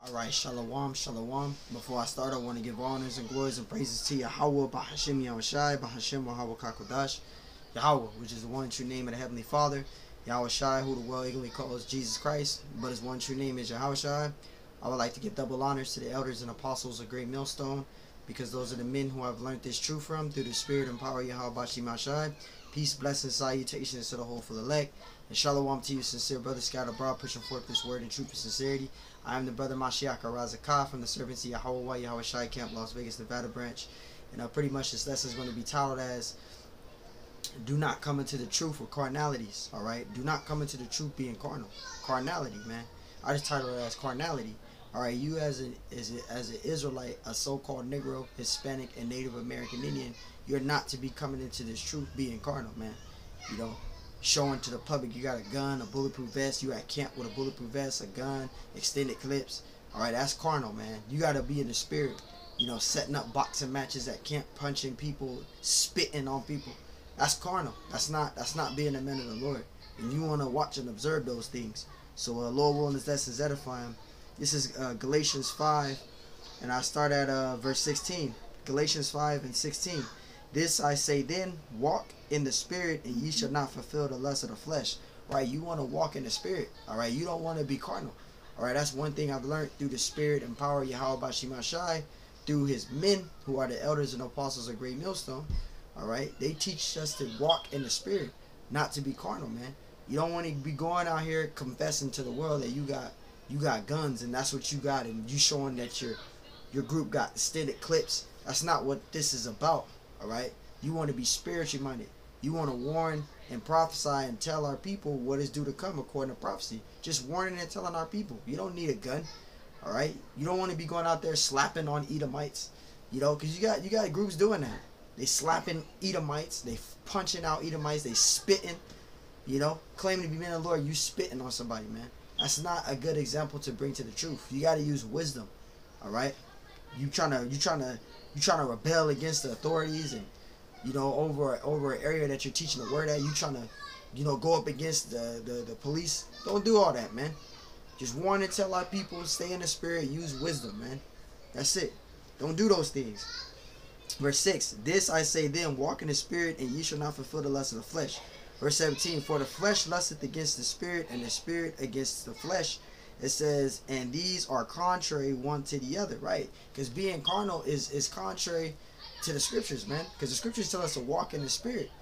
Alright, shalom, shalom. Before I start, I want to give honors and glories and praises to Yahweh, Bahashim Yahushai, Bahashim Yahweh Kakodash, Yahweh, which is the one true name of the Heavenly Father, Yahushai, who the world eagerly calls Jesus Christ, but his one true name is Yahushai. I would like to give double honors to the elders and apostles of Great Millstone, because those are the men who I've learned this truth from, through the spirit and power of Yahweh Bashim Yahshai. Peace, blessings, salutations to the whole full elect. And shalom to you, sincere brother scattered abroad, pushing forth this word in truth and sincerity. I am the brother Mashiach Arazakah from the servants of Yahweh Yahushai Camp, Las Vegas, Nevada branch. And pretty much this lesson is going to be titled as "Do not come into the truth with carnalities." Alright? Do not come into the truth being carnal. Carnality, man. I just titled it as carnality. Alright, you as an Israelite, a so-called Negro, Hispanic, and Native American Indian, you're not to be coming into this truth being carnal, man. You know, showing to the public you got a gun, a bulletproof vest, you at camp with a bulletproof vest, a gun, extended clips. Alright, that's carnal, man. You got to be in the spirit. You know, setting up boxing matches at camp, punching people, spitting on people. That's carnal. That's not being a man of the Lord. And you want to watch and observe those things. So Lord willing, this lesson is edifying. This is Galatians 5, and I start at verse 16. Galatians 5 and 16. This I say then, walk in the spirit, and ye shall not fulfill the lust of the flesh. Right? You want to walk in the spirit. Alright? You don't want to be carnal. Alright? That's one thing I've learned through the spirit and power of Yahweh Bashim Yahshai, through his men, who are the elders and apostles of Great Millstone. Alright? They teach us to walk in the spirit, not to be carnal, man. You don't want to be going out here confessing to the world that you got guns and that's what you got, and you showing that your group got extended clips. That's not what this is about. Alright? You want to be spiritually minded. You want to warn and prophesy and tell our people what is due to come according to prophecy. Just warning and telling our people. You don't need a gun. Alright? You don't want to be going out there slapping on Edomites. You know, because you got groups doing that. They slapping Edomites. They punching out Edomites. They spitting. You know, claiming to be men of the Lord. You spitting on somebody, man. That's not a good example to bring to the truth. You got to use wisdom. Alright? You trying to rebel against the authorities, and you know, over an area that you're teaching the word at. You trying to, you know, go up against the police. Don't do all that, man. Just warn and tell our people, stay in the spirit, use wisdom, man. That's it. Don't do those things. Verse 6. This I say then, walk in the spirit, and ye shall not fulfill the lust of the flesh. Verse 17. For the flesh lusteth against the spirit, and the spirit against the flesh. It says, and these are contrary one to the other, right? Because being carnal is contrary to the scriptures, man. Because the scriptures tell us to walk in the spirit.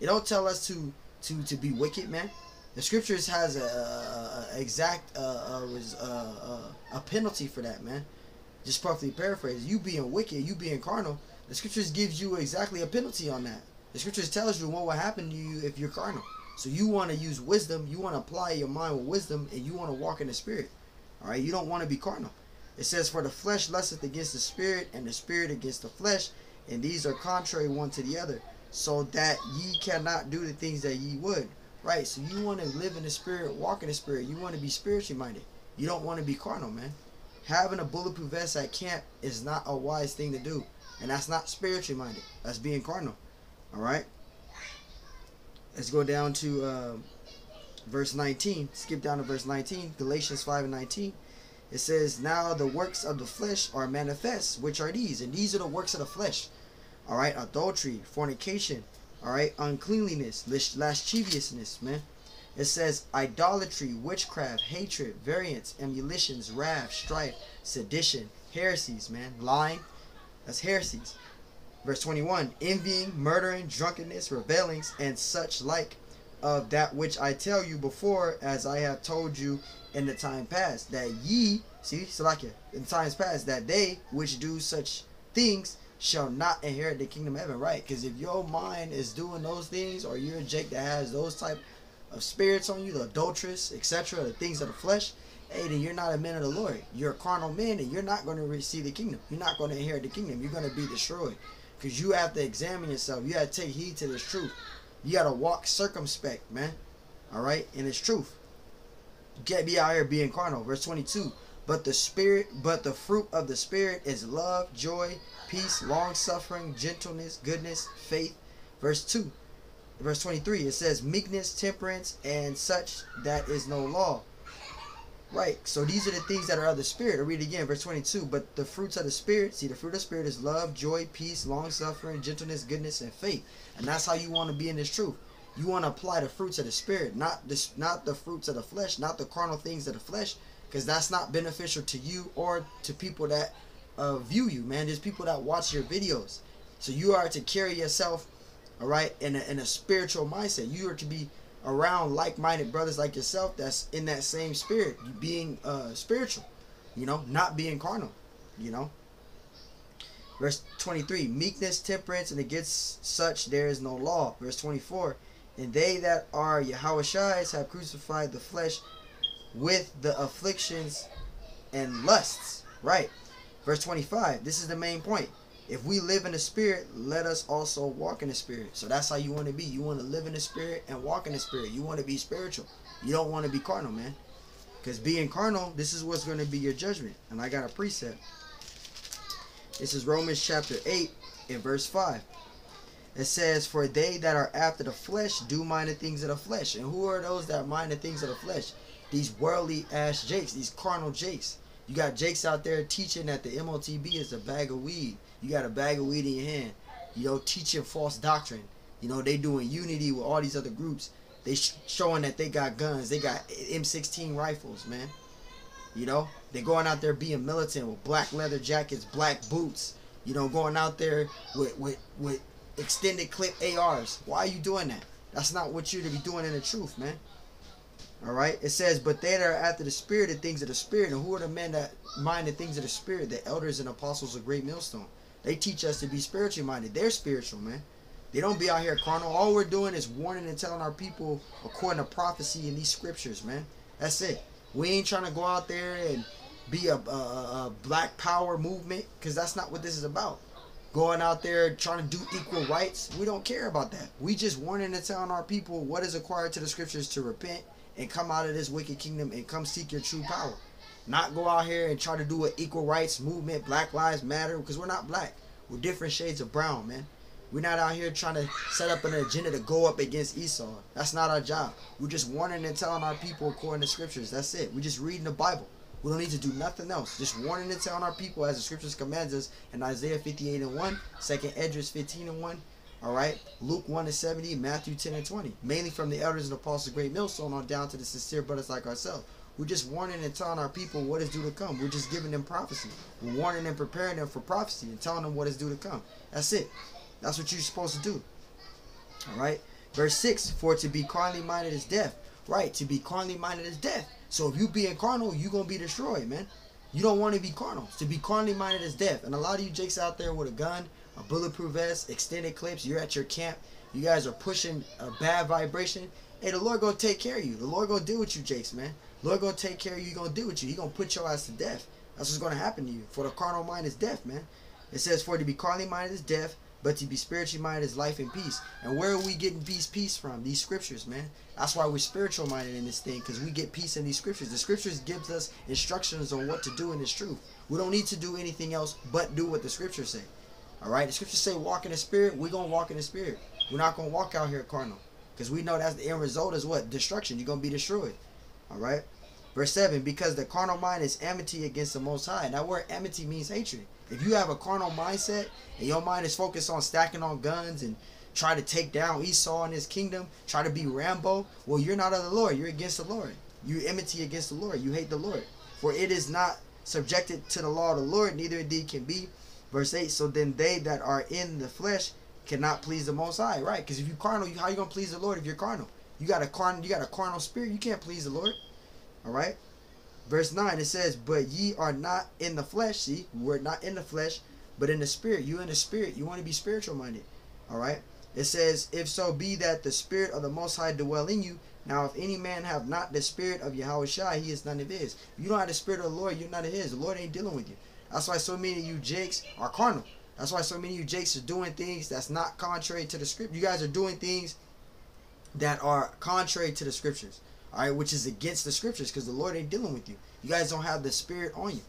It don't tell us to be wicked, man. The scriptures has a penalty for that, man. Just roughly paraphrase. You being wicked, you being carnal, the scriptures gives you exactly a penalty on that. The scriptures tells you what will happen to you if you're carnal. So you want to use wisdom, you want to apply your mind with wisdom, and you want to walk in the spirit. Alright, you don't want to be carnal. It says, for the flesh lusteth against the spirit, and the spirit against the flesh, and these are contrary one to the other, so that ye cannot do the things that ye would. Right, so you want to live in the spirit, walk in the spirit. You want to be spiritually minded. You don't want to be carnal, man. Having a bulletproof vest at camp is not a wise thing to do. And that's not spiritually minded. That's being carnal. Alright? Let's go down to verse 19. Skip down to verse 19. Galatians 5 and 19. It says, now the works of the flesh are manifest, which are these. And these are the works of the flesh. Alright? Adultery, fornication. Alright? Uncleanliness, lasciviousness, man. It says idolatry, witchcraft, hatred, variance, emulations, wrath, strife, sedition, heresies, man. Lying. That's heresies. Verse 21, envying, murdering, drunkenness, rebellings, and such like of that which I tell you before, as I have told you in the time past, that ye, see, Salakia, in times past, that they which do such things shall not inherit the kingdom of heaven, right? Because if your mind is doing those things, or you're a Jake that has those type of spirits on you, the adulteress, etc., the things of the flesh, hey, then you're not a man of the Lord. You're a carnal man, and you're not going to receive the kingdom. You're not going to inherit the kingdom. You're going to be destroyed. Because you have to examine yourself. You have to take heed to this truth. You got to walk circumspect, man. Alright? And it's truth. You can't be out here being carnal. Verse 22. But the fruit of the spirit is love, joy, peace, long-suffering, gentleness, goodness, faith. Verse 2. Verse 23. It says meekness, temperance, and such that is no law. Right. So these are the things that are of the Spirit. I'll read it again, verse 22. But the fruits of the Spirit, see, the fruit of the Spirit is love, joy, peace, long-suffering, gentleness, goodness, and faith. And that's how you want to be in this truth. You want to apply the fruits of the Spirit, not the fruits of the flesh, not the carnal things of the flesh, because that's not beneficial to you or to people that view you, man. There's people that watch your videos. So you are to carry yourself, all right, in a spiritual mindset. You are to be around like-minded brothers like yourself that's in that same spirit, being spiritual, you know, not being carnal, you know. Verse 23, meekness, temperance, and against such there is no law. Verse 24, and they that are Yahushai's have crucified the flesh with the afflictions and lusts. Right. Verse 25, this is the main point. If we live in the Spirit, let us also walk in the Spirit. So that's how you want to be. You want to live in the Spirit and walk in the Spirit. You want to be spiritual. You don't want to be carnal, man. Because being carnal, this is what's going to be your judgment. And I got a precept. This is Romans chapter 8 and verse 5. It says, for they that are after the flesh do mind the things of the flesh. And who are those that mind the things of the flesh? These worldly ass jakes, these carnal jakes. You got jakes out there teaching that the MOTB is a bag of weed. You got a bag of weed in your hand, you know, teaching false doctrine. You know, they doing unity with all these other groups. They showing that they got guns. They got M16 rifles, man. You know, they going out there being militant with black leather jackets, black boots. You know, going out there with extended clip ARs. Why are you doing that? That's not what you're to be doing in the truth, man. All right. It says, but they that are after the Spirit, the things of the Spirit. And who are the men that mind the things of the Spirit? The elders and apostles of Great Millstone. They teach us to be spiritually minded. They're spiritual, man. They don't be out here carnal. All we're doing is warning and telling our people according to prophecy in these scriptures, man. That's it. We ain't trying to go out there and be a black power movement, because that's not what this is about. Going out there trying to do equal rights. We don't care about that. We just warning and telling our people what is required to the scriptures to repent and come out of this wicked kingdom and come seek your true power. Not go out here and try to do an equal rights movement, Black Lives Matter, because we're not black. We're different shades of brown, man. We're not out here trying to set up an agenda to go up against Esau. That's not our job. We're just warning and telling our people according to scriptures. That's it. We're just reading the Bible. We don't need to do nothing else. Just warning and telling our people as the scriptures commands us in Isaiah 58 and 1, 2nd Esdras 15 and 1, all right, Luke 1 and 70, Matthew 10 and 20. Mainly from the elders and apostles of Great Millstone on down to the sincere brothers like ourselves. We're just warning and telling our people what is due to come. We're just giving them prophecy. We're warning and preparing them for prophecy and telling them what is due to come. That's it. That's what you're supposed to do. All right. Verse 6, for to be carnally minded is death. Right. To be carnally minded is death. So if you being carnal, you're going to be destroyed, man. You don't want to be carnal. To be carnally minded is death. And a lot of you jakes out there with a gun, a bulletproof vest, extended clips, you're at your camp. You guys are pushing a bad vibration. Hey, the Lord going to take care of you. The Lord going to deal with you, jakes, man. The Lord going to take care of you. He's going to deal with you. He's going to put your ass to death. That's what's going to happen to you. For the carnal mind is death, man. It says, for to be carnally minded is death, but to be spiritually minded is life and peace. And where are we getting peace from? These scriptures, man. That's why we're spiritual minded in this thing, because we get peace in these scriptures. The scriptures gives us instructions on what to do in this truth. We don't need to do anything else but do what the scriptures say. All right? The scriptures say walk in the Spirit. We're going to walk in the Spirit. We're not going to walk out here carnal, because we know that's the end result is what? Destruction. You're going to be destroyed. All right? Verse 7, because the carnal mind is enmity against the Most High. That word enmity means hatred. If you have a carnal mindset and your mind is focused on stacking on guns and try to take down Esau and his kingdom, try to be Rambo, well, you're not of the Lord. You're against the Lord. You're enmity against the Lord. You hate the Lord. For it is not subjected to the law of the Lord, neither indeed can be. Verse 8, so then they that are in the flesh cannot please the Most High. Right? Because if you're carnal, how you going to please the Lord if you're carnal? You got a carnal spirit. You can't please the Lord. All right. Verse 9, it says, but ye are not in the flesh. See, we're not in the flesh, but in the Spirit. You in the Spirit. You want to be spiritual minded. All right. It says, if so be that the Spirit of the Most High dwell in you. Now, if any man have not the Spirit of Yahushua, he is none of his. If you don't have the Spirit of the Lord, you're none of his. The Lord ain't dealing with you. That's why so many of you jakes are carnal. That's why so many of you jakes are doing things that's not contrary to the script. You guys are doing things that are contrary to the scriptures. All right, which is against the scriptures, because the Lord ain't dealing with you. You guys don't have the Spirit on you.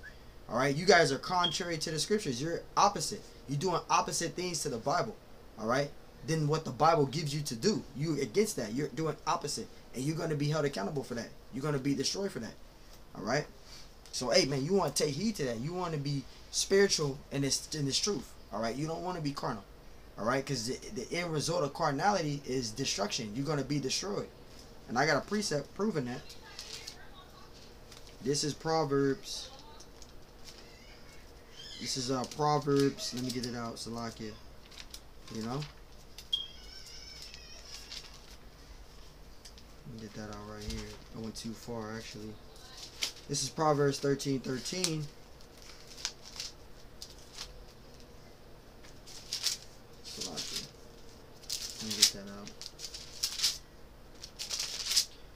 All right, you guys are contrary to the scriptures. You're opposite. You're doing opposite things to the Bible. All right, than what the Bible gives you to do. You against that. You're doing opposite, and you're going to be held accountable for that. You're going to be destroyed for that. All right. So, hey, man, you want to take heed to that. You want to be spiritual in this truth. All right. You don't want to be carnal. All right. Because the end result of carnality is destruction. You're going to be destroyed. And I got a precept proving that. This is Proverbs. This is Proverbs. Let me get it out, Salakia. You know. Let me get that out right here. I went too far, actually. This is Proverbs 13:13. Salakia. Let me get that out.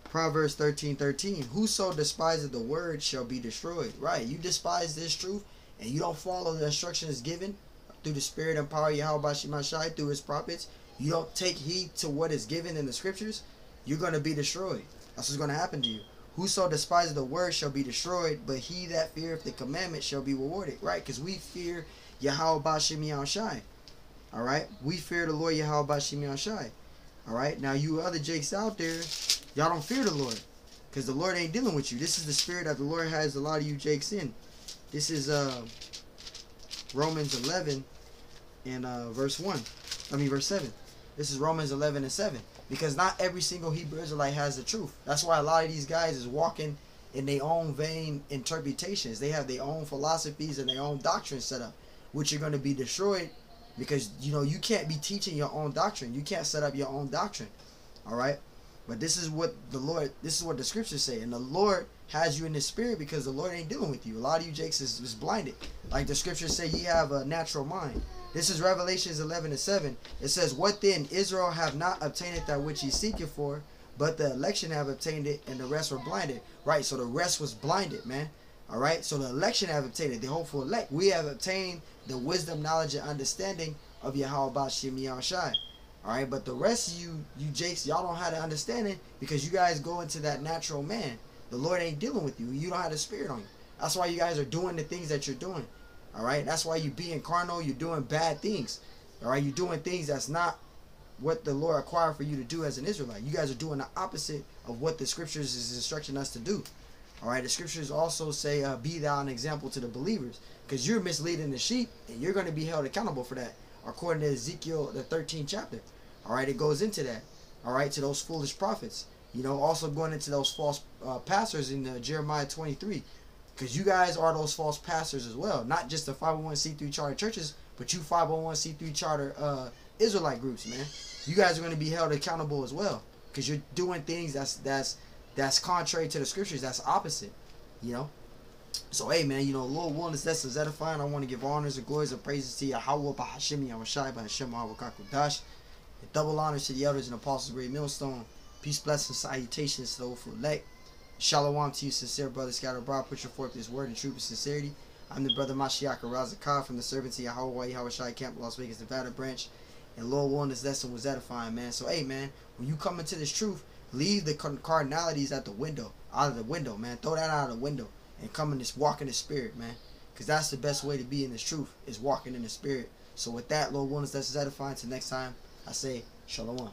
Proverbs 13:13. Whoso despiseth the word shall be destroyed. Right. You despise this truth and you don't follow the instructions given through the spirit and power of Yahweh Shemashai through his prophets. You don't take heed to what is given in the scriptures. You're going to be destroyed. That's what's going to happen to you. Whoso despiseth the word shall be destroyed, but he that feareth the commandment shall be rewarded. Right? Because we fear Yahweh Bashem Yahushai. Alright? We fear the Lord Yahweh Bashem Yahushai. Alright? Now you other jakes out there, y'all don't fear the Lord. Because the Lord ain't dealing with you. This is the spirit that the Lord has a lot of you jakes in. This is Romans 11 and verse 7. This is Romans 11 and 7. Because not every single Hebrew Israelite has the truth. That's why a lot of these guys is walking in their own vain interpretations. They have their own philosophies and their own doctrines set up, which are going to be destroyed because, you know, you can't be teaching your own doctrine. You can't set up your own doctrine. All right? But this is what the scriptures say. And the Lord has you in his spirit because the Lord ain't dealing with you. A lot of you jakes is blinded. Like the scriptures say, ye have a natural mind. This is Revelations 11 and 7. It says, what then? Israel have not obtained that which he seeketh for, but the election have obtained it, and the rest were blinded. Right, so the rest was blinded, man. All right, so the election have obtained it, the hopeful elect. We have obtained the wisdom, knowledge, and understanding of Yahweh Bashem Yahushai. All right, but the rest of you jakes, y'all don't have the understanding because you guys go into that natural man. The Lord ain't dealing with you. You don't have the spirit on you. That's why you guys are doing the things that you're doing. All right, that's why you being carnal. You're doing bad things. All right, you're doing things that's not what the Lord required for you to do as an Israelite. You guys are doing the opposite of what the scriptures is instructing us to do. All right, the scriptures also say, be thou an example to the believers, because you're misleading the sheep and you're going to be held accountable for that, according to Ezekiel, the 13th chapter. All right, it goes into that. All right, to those foolish prophets. You know, also going into those false pastors in Jeremiah 23. Because you guys are those false pastors as well. Not just the 501c3 charter churches, but you 501c3 charter Israelite groups, man. You guys are going to be held accountable as well. Because you're doing things that's contrary to the scriptures. That's opposite, you know. So, hey, man, you know, Lord willing, that's edifying. I want to give honors and glories and praises to Yahweh, Bahashim, Yahushai, Bahashim, Kakudash. And double honors to the elders and apostles of Great Millstone. Peace, blessings, salutations to the hopeful elect. Shalom to you, sincere brother scattered abroad. Put your forth this word in truth and sincerity. I'm the brother Mashiach Razakah from the servants of Yahweh Yahushai Camp, Las Vegas, Nevada branch. And Lord willing, this lesson was edifying, man. So, hey, man, when you come into this truth, leave the carnalities at the window, out of the window, man. Throw that out of the window and come in this, walk in the spirit, man. Because that's the best way to be in this truth, is walking in the spirit. So with that, Lord willing, this is edifying. Till next time, I say, Shalom.